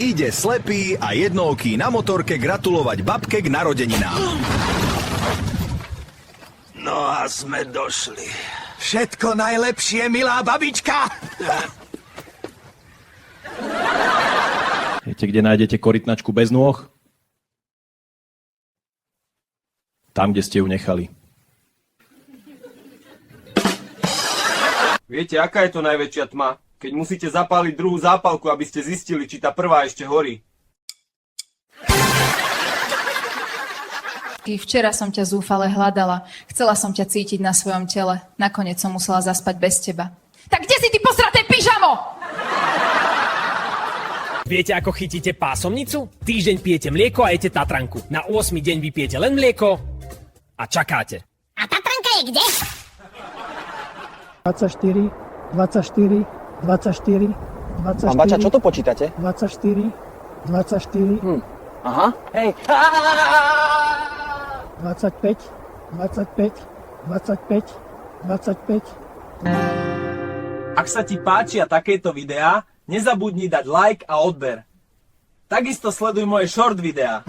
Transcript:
Ide slepý a jednooký na motorke gratulovať babke k narodeninám. No a sme došli. Všetko najlepšie, milá babička! Viete, kde nájdete korytnačku bez nôh? Tam, kde ste ju nechali. Viete, aká je to najväčšia tma? Keď musíte zapáliť druhú zápalku, aby ste zistili, či tá prvá ešte horí. Včera som ťa zúfale hľadala. Chcela som ťa cítiť na svojom tele. Nakoniec som musela zaspať bez teba. Tak kde si ty posraté pyžamo? Viete, ako chytíte pásomnicu? Týždeň pijete mlieko a jete tatranku. Na 8. deň vypijete len mlieko a čakáte. A tatranka je kde? 24, 24, 24, 24. Pán Bača, čo to počítate? 24, 24. Aha. Hej. 25, 25, 25, 25. Ak sa ti páčia takéto videá, nezabudni dať like a odber. Takisto sleduj moje short videá.